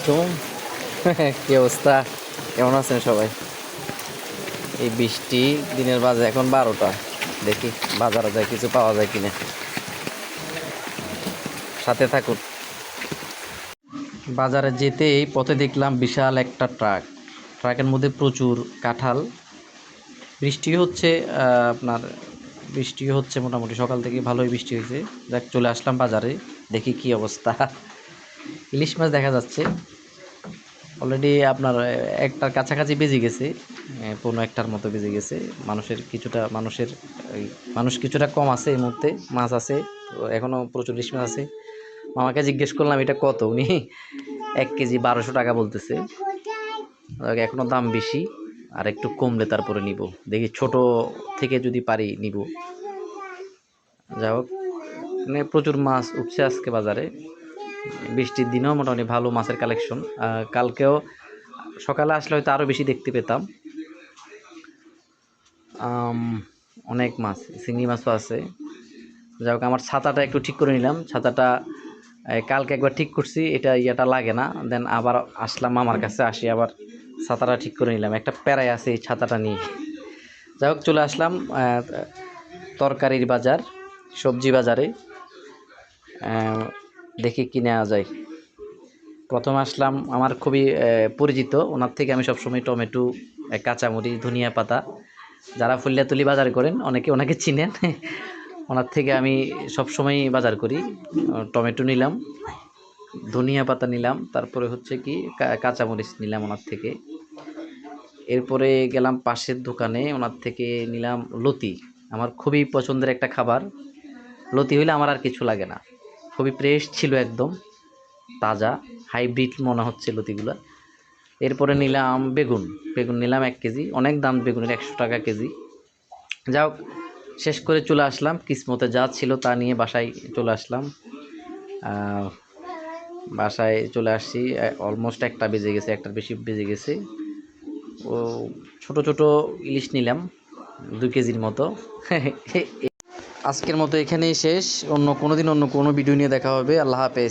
আলাইকুম। কি অবস্থা, কেমন আছেন সবাই? এই বৃষ্টি, দিনের বাজে এখন 12টা। দেখি বাজারে যায় কিছু পাওয়া যায় কিনা, সাথে থাকুন। বাজারে যেতেই পথে দেখলাম বিশাল একটা ট্রাকের মধ্যে প্রচুর কাঁঠাল। বৃষ্টি হচ্ছে, আপনার বৃষ্টি হচ্ছে মোটামুটি সকাল থেকে ভালোই বৃষ্টি হয়েছে। যাক, চলে আসলাম বাজারে, দেখি কি অবস্থা। ইলিশ মাছ দেখা যাচ্ছে অলরেডি, আপনার একটার কাছাকাছি বেজে গেছে, 15-1টার মতো বেজে গেছে। মানুষ কিছুটা কম আছে এই মুহূর্তে, মাছ আছে তো এখনও প্রচুর ইলিশ মাছ আছে। মামাকে জিজ্ঞেস করলাম এটা কত, উনি 1 কেজি 1200 টাকা বলতেছে। এখনও দাম বেশি, আর একটু কমলে তারপরে নিব। দেখি ছোট থেকে যদি পারি নিব। যাই হোক, মানে প্রচুর মাছ উঠছে আজকে বাজারে। বৃষ্টির দিনেও মোটামুটি ভালো মাছের কালেকশন। কালকেও সকালে আসলে হয়তো আরও বেশি দেখতে পেতাম। অনেক মাছ, চিংড়ি মাছও আছে। যাই হোক, আমার ছাতাটা একটু ঠিক করে নিলাম। ছাতাটা কালকে একবার ঠিক করছি, ইয়াটা লাগে না। দেন আবার আসলাম মামার কাছে, আসি আবার ছাতাটা ঠিক করে নিলাম। একটা প্যারায় আছে এই ছাতাটা নিয়ে। যাই হোক, চলে আসলাম তরকারির বাজার, সবজি বাজারে। দেখি কি নেওয়া যায়। প্রথম আসলাম আমার খুবই পরিচিত, ওনার থেকে আমি সবসময় টমেটো, কাঁচামরিচ, ধনিয়া পাতা, যারা ফুলিয়াতুলি বাজার করেন অনেকে ওনাকে চিনেন। ওনার থেকে আমি সবসময় বাজার করি। টমেটো নিলাম, ধনিয়া পাতা নিলাম, তারপরে হচ্ছে কি কাঁচামরিচ নিলাম ওনার থেকে। এরপরে গেলাম পাশের দোকানে, ওনার থেকে নিলাম লতি। আমার খুবই পছন্দের একটা খাবার, লতি হইলে আমার আর কিছু লাগে না। খুবই ফ্রেশ ছিল, একদম তাজা, হাইব্রিড মনে হচ্ছে লতিগুলো। এরপরে নিলাম বেগুন নিলাম 1 কেজি। অনেক দাম বেগুনের, 100 টাকা কেজি। যাই হোক, শেষ করে চলে আসলাম, কিসমতে যা ছিল তা নিয়ে বাসায় চলে আসলাম। বাসায় চলে আসছি অলমোস্ট 1টা বেজে গেছে, 1টার বেশি বেজে গেছে। ও ছোট ছোট ইলিশ নিলাম 2 কেজির মতো। আজকের মতো এখানেই শেষ। অন্য কোনো দিন অন্য কোনো ভিডিও নিয়ে দেখা হবে। আল্লাহ হাফেজ।